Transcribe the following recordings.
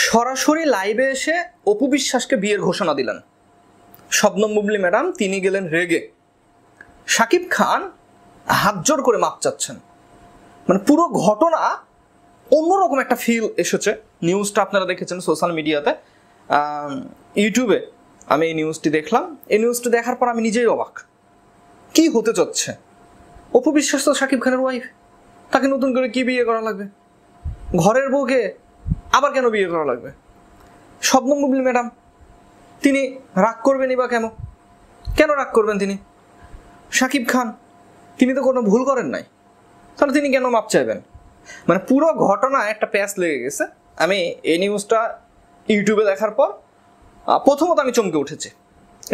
সরাসরি লাইভে এসে অপু বিশ্বাসকে বিয়ের ঘোষণা দিলেন শবনম বুবলি ম্যাডাম। তিনি গেলেন রেগে। শাকিব খান হাত জোর করে মাপ চাচ্ছেন। মানে পুরো ঘটনা অন্যরকম একটা ফিল এসেছে। নিউজটা আপনারা দেখেছেন সোশ্যাল মিডিয়াতে, ইউটিউবে আমি এই নিউজটি দেখলাম। এই নিউজটি দেখার পর আমি নিজেই অবাক, কি হতে চাচ্ছে। অপু বিশ্বাস তো শাকিব খানের ওয়াইফ, তাকে নতুন করে কি বিয়ে করা লাগবে? ঘরের বউকে আবার কেন বিয়ে করা লাগবে? শবনম বুবলি ম্যাডাম তিনি রাগ করবেনই বা কেন রাগ করবেন তিনি? শাকিব খান তিনি তো কোনো ভুল করেন নাই, তাহলে তিনি কেন মাপ চাইবেন? মানে পুরো ঘটনা একটা প্যাচ লেগে গেছে। আমি এই নিউজটা ইউটিউবে দেখার পর প্রথমত আমি চমকে উঠেছি।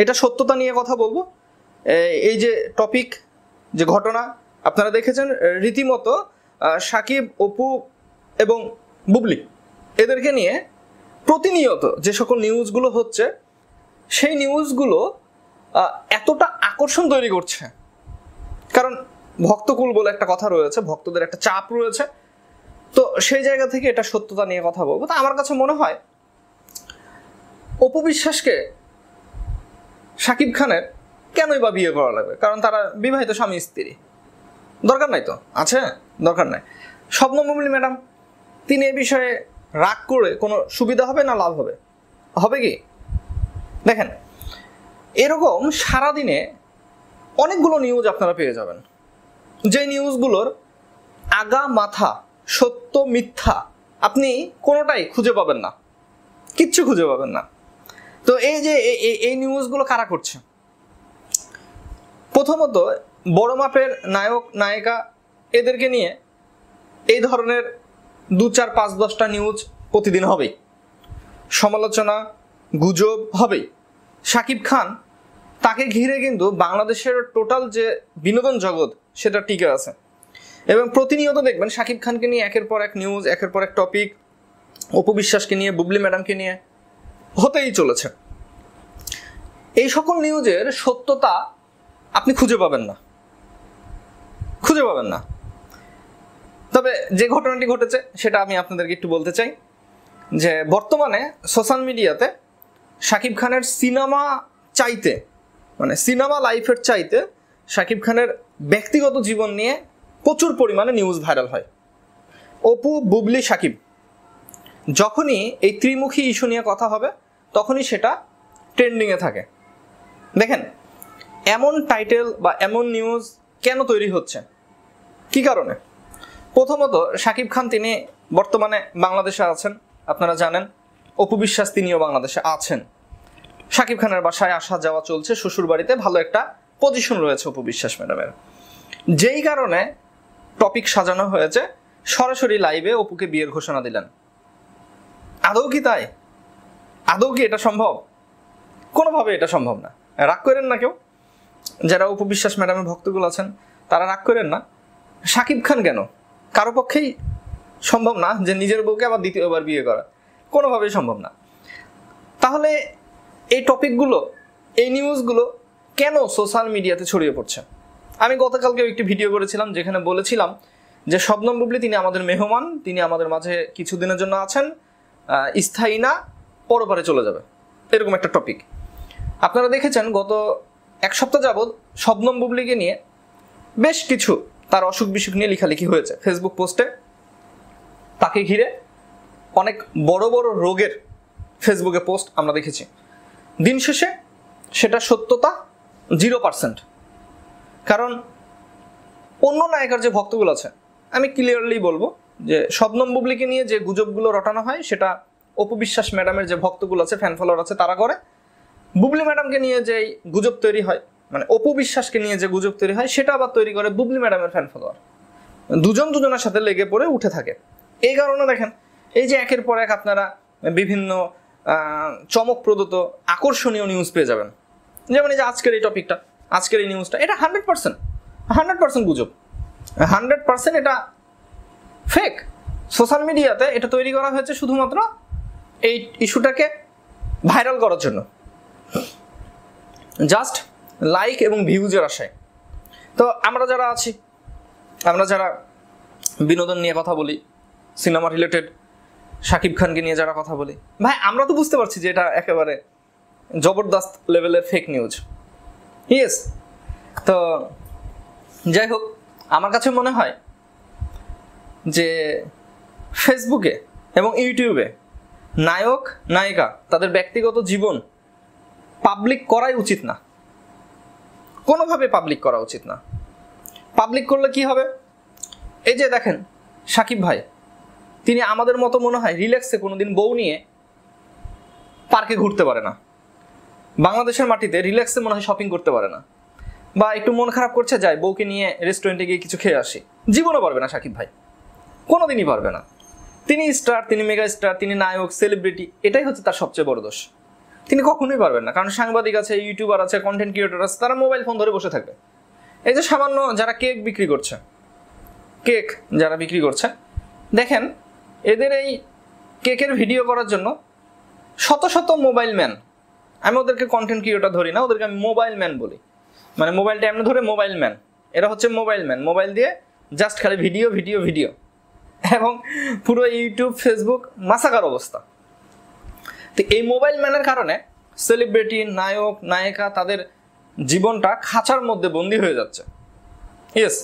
এটা সত্যতা নিয়ে কথা বলবো। এই যে টপিক, যে ঘটনা আপনারা দেখেছেন, রীতিমতো শাকিব, অপু এবং বুবলি এদেরকে নিয়ে প্রতিনিয়ত যে সকল নিউজগুলো হচ্ছে, সেই নিউজগুলো এতটা আকর্ষণ তৈরি করছে। কারণ ভক্তকুল বলে একটা কথা রয়েছে, ভক্তদের একটা চাপ রয়েছে। তো সেই জায়গা থেকে এটা সত্যতা নিয়ে কথা বলবো। তা আমার কাছে মনে হয় অপু বিশ্বাসকে শাকিব খানের কেনই বা বিয়ে করা লাগবে? কারণ তারা বিবাহিত স্বামী স্ত্রী, দরকার নাই তো। আছে দরকার নাই। শবনম বুবলি ম্যাডাম তিনি এ বিষয়ে রাগ করে কোনো সুবিধা হবে না লাভ হবে? হবে কি? দেখেন, এরকম সারাদিনে অনেকগুলো নিউজ আপনারা পেয়ে যাবেন, যে নিউজগুলোর আগা মাথা সত্য মিথ্যা আপনি কোনোটাই খুঁজে পাবেন না, কিচ্ছু খুঁজে পাবেন না। তো এই যে এই নিউজগুলো কারা করছে? প্রথমত বড় মাপের নায়ক নায়িকা এদেরকে নিয়ে এই ধরনের 2, 4, 5, 10টা নিউজ প্রতিদিন হবেই, সমালোচনা গুজব হবেই। শাকিব খান তাকে ঘিরে কিন্তু বাংলাদেশের টোটাল যে বিনোদন জগৎ সেটা টিকে আছে। এবং প্রতিনিয়ত দেখবেন শাকিব খানকে নিয়ে একের পর এক নিউজ, একের পর এক টপিক, অপু বিশ্বাসকে নিয়ে, বুবলি ম্যাডামকে নিয়ে হতেই চলেছে। এই সকল নিউজের সত্যতা আপনি খুঁজে পাবেন না, খুঁজে পাবেন না। তবে যে ঘটনাটি ঘটেছে সেটা আমি আপনাদেরকে একটু বলতে চাই, যে বর্তমানে সোশ্যাল মিডিয়াতে শাকিব খানের সিনেমা চাইতে, মানে সিনেমা লাইফের চাইতে শাকিব খানের ব্যক্তিগত জীবন নিয়ে প্রচুর পরিমাণে নিউজ ভাইরাল হয়। অপু, বুবলি, শাকিব যখনই এই ত্রিমুখী ইস্যু নিয়ে কথা হবে তখনই সেটা ট্রেন্ডিংয়ে থাকে। দেখেন, এমন টাইটেল বা এমন নিউজ কেন তৈরি হচ্ছে, কি কারণে? প্রথমত শাকিব খান তিনি বর্তমানে বাংলাদেশে আছেন, আপনারা জানেন। অপু বিশ্বাস তিনিও বাংলাদেশে আছেন। শাকিব খানের বাসায় আসা যাওয়া চলছে, শ্বশুর বাড়িতে ভালো একটা পজিশন রয়েছে অপু বিশ্বাস ম্যাডামের। যেই কারণে টপিক সাজানো হয়েছে সরাসরি লাইভে অপুকে বিয়ের ঘোষণা দিলেন। আদৌ কি তাই? আদৌ কি এটা সম্ভব? কোনোভাবে এটা সম্ভব না। রাগ করেন না কেউ, যারা অপু বিশ্বাস ম্যাডামের ভক্তগুলো আছেন তারা রাগ করেন না। শাকিব খান কেন, কারো পক্ষেই সম্ভব না যে নিজের বউকে আবার দ্বিতীয়বার বিয়ে করা, কোনোভাবেই সম্ভব না। তাহলে এই টপিকগুলো, এই নিউজগুলো কেন সোশ্যাল মিডিয়াতে ছড়িয়ে পড়ছে? আমি গতকালকেও একটি ভিডিও করেছিলাম যেখানে বলেছিলাম যে শবনম বুবলি তিনি আমাদের মেহমান, তিনি আমাদের মাঝে কিছুদিনের জন্য আছেন, স্থায়ী না, পরপারে চলে যাবে, এরকম একটা টপিক। আপনারা দেখেছেন গত 1 সপ্তাহ যাবৎ শবনম বুবলিকে নিয়ে বেশ কিছু তার অসুখ বিসুখ নিয়ে লেখালেখি হয়েছে ফেসবুক পোস্টে। তাকে ঘিরে অনেক বড় বড় রোগের ফেসবুকে পোস্ট আমরা দেখেছি। দিন শেষে সেটা সত্যতা 0%। কারণ অন্য নায়িকার যে ভক্তগুলো আছে, আমি ক্লিয়ারলি বলবো যে শবনম বুবলিকে নিয়ে যে গুজবগুলো রটানো হয় সেটা অপু বিশ্বাস ম্যাডামের যে ভক্তগুলো আছে, ফ্যান ফলোয়ার আছে, তারা করে। বুবলি ম্যাডামকে নিয়ে যে গুজব তৈরি হয়, মানে অপু বিশ্বাসকে নিয়ে যে গুজব তৈরি হয়, সেটা আবার তৈরি করে বুবলি ম্যাডামের ফ্যান ফলোয়ার। দুজন দুজনের সাথে লেগে পড়ে উঠে থাকে। এই কারণে দেখেন এই যে একের পর এক আপনারা বিভিন্ন চমকপ্রদত আকর্ষণীয় নিউজ পেয়ে যাবেন। যেমন এই যে আজকের এই টপিকটা, আজকের এই নিউজটা, এটা 100% গুজব, 100% এটা ফেক। সোশ্যাল মিডিয়াতে এটা তৈরি করা হয়েছে শুধুমাত্র এই ইস্যুটাকে ভাইরাল করার জন্য, জাস্ট লাইক এবং ভিউজের আশায়। তো আমরা যারা আছি, আমরা যারা বিনোদন নিয়ে কথা বলি, সিনেমা রিলেটেড, শাকিব খানকে নিয়ে যারা কথা বলি, ভাই আমরা তো বুঝতে পারছি যে এটা একেবারে জবরদস্ত লেভেলের ফেক নিউজ। ইয়েস, তো যাই হোক, আমার কাছে মনে হয় যে ফেসবুকে এবং ইউটিউবে নায়ক নায়িকা তাদের ব্যক্তিগত জীবন পাবলিক করাই উচিত না, কোনোভাবে পাবলিক করা উচিত না। পাবলিক করলে কি হবে? এই যে দেখেন শাকিব ভাই, তিনি আমাদের মতো মনে হয় রিল্যাক্সে কোনোদিন বউ নিয়ে পার্কে ঘুরতে পারে না, বাংলাদেশের মাটিতে রিল্যাক্সে মনে হয় শপিং করতে পারে না, বা একটু মন খারাপ করছে যায় বউকে নিয়ে রেস্টুরেন্টে গিয়ে কিছু খেয়ে আসি, জীবনও পারবে না শাকিব ভাই, কোনোদিনই পারবে না। তিনি স্টার, তিনি মেগা স্টার, তিনি নায়ক, সেলিব্রিটি, এটাই হচ্ছে তার সবচেয়ে বড় দোষ। তিনি কখনোই পারবেন না, কারণ সাংবাদিক আছে, ইউটিউবার আছে, কন্টেন্ট ক্রিয়েটর আছে, তারা মোবাইল ফোন ধরে বসে থাকবে। এই যে সামান্য যারা কেক বিক্রি করছে, কেক যারা বিক্রি করছে, দেখেন এদের এই কেকের ভিডিও করার জন্য শত শত মোবাইল ম্যান, আমি ওদেরকে কন্টেন্ট ক্রিয়েটর ধরি না, ওদেরকে আমি মোবাইল ম্যান বলি, মানে মোবাইলটা এমনি ধরে মোবাইল ম্যান, এরা হচ্ছে মোবাইল ম্যান, মোবাইল দিয়ে জাস্ট খালি ভিডিও ভিডিও ভিডিও, এবং পুরো ইউটিউব ফেসবুক মাসাকার অবস্থা। তো এই মোবাইল ম্যানের কারণে সেলিব্রিটি, নায়ক নায়িকা তাদের জীবনটা খাঁচার মধ্যে বন্দী হয়ে যাচ্ছে। ইয়েস,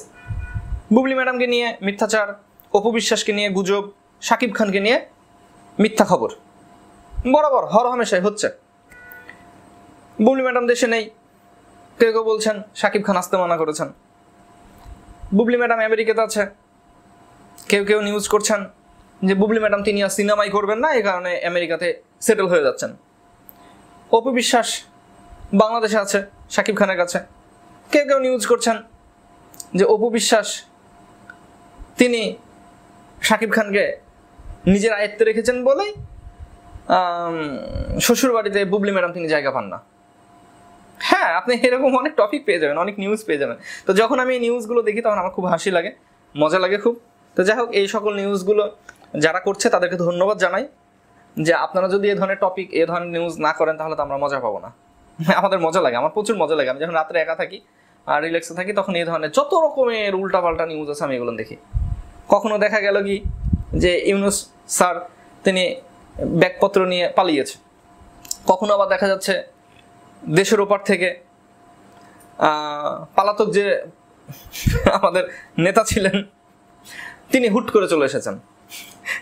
বুবলি ম্যাডামকে নিয়ে মিথ্যাচার, অপু বিশ্বাসকে নিয়ে গুজব, শাকিব খানকে নিয়ে মিথ্যা খবর বরাবর হরহামেশাই হচ্ছে। বুবলি ম্যাডাম দেশে নেই, কেউ কেউ বলছেন শাকিব খান আসতে মানা করেছেন। বুবলি ম্যাডাম আমেরিকাতে আছে, কেউ কেউ নিউজ করছেন যে বুবলি ম্যাডাম তিনি আর সিনেমাই করবেন না, এই কারণে আমেরিকাতে সেটেল হয়ে যাচ্ছেন। অপু বিশ্বাস বাংলাদেশে আছে শাকিব খানের কাছে, কেউ কেউ নিউজ করছেন যে অপু বিশ্বাস তিনি শাকিব খানকে নিজের আয়ত্তে রেখেছেন বলেই শ্বশুর বাড়িতে বুবলি ম্যাডাম তিনি জায়গা পান না। হ্যাঁ, আপনি এরকম অনেক টপিক পেয়ে যাবেন, অনেক নিউজ পেয়ে যাবেন। তো যখন আমি এই নিউজগুলো দেখি তখন আমার খুব হাসি লাগে, মজা লাগে খুব। তো যাই হোক, এই সকল নিউজগুলো যারা করছে তাদেরকে ধন্যবাদ জানাই, যে আপনারা যদি এ ধরনের টপিক, এ ধরনের নিউজ না করেন তাহলে তো আমরা মজা পাবো না। আমাদের মজা লাগে, আমার প্রচুর মজা লাগে। আমি যখন রাত্রে একা থাকি আর রিল্যাক্সে থাকি তখন এই ধরনের যত রকমের উল্টাপাল্টা নিউজ আছে আমি এগুলো দেখি। কখনো দেখা গেল কি যে ইউনুস স্যার তিনি ব্যাগপত্র নিয়ে পালিয়েছে, কখনো আবার দেখা যাচ্ছে দেশের ওপার থেকে পালাতক যে আমাদের নেতা ছিলেন তিনি হুট করে চলে এসেছেন।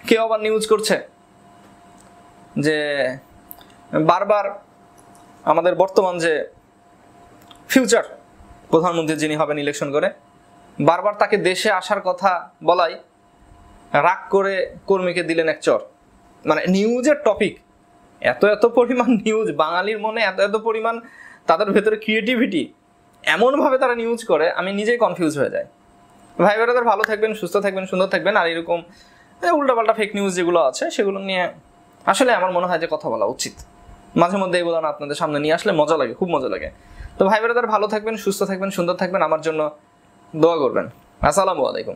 কেউ আবার নিউজ করছে যে বারবার আমাদের বর্তমান যে ফিউচার প্রধানমন্ত্রী যিনি হবেন ইলেকশন করে, বারবার তাকে দেশে আসার কথা বলাই রাগ করে কর্মীকে দিলেন এক চর। মানে নিউজের টপিক এত এত পরিমাণ নিউজ, বাঙালির মনে এত এত পরিমাণ তাদের ভেতরে ক্রিয়েটিভিটি, এমনভাবে তারা নিউজ করে আমি নিজেই কনফিউজ হয়ে যাই। ভাই বোনেরা ভালো থাকবেন, সুস্থ থাকবেন, সুন্দর থাকবেন। আর এরকম উল্টাপাল্টা ফেক নিউজ যেগুলো আছে সেগুলো নিয়ে আসলে আমার মনে হয় যে কথা বলা উচিত। মাঝে মধ্যে এগুলো না আপনাদের সামনে নিয়ে আসলে মজা লাগে, খুব মজা লাগে। তো ভাই বোনেরা ভালো থাকবেন, সুস্থ থাকবেন, সুন্দর থাকবেন, আমার জন্য দোয়া করবেন। আসসালামু আলাইকুম।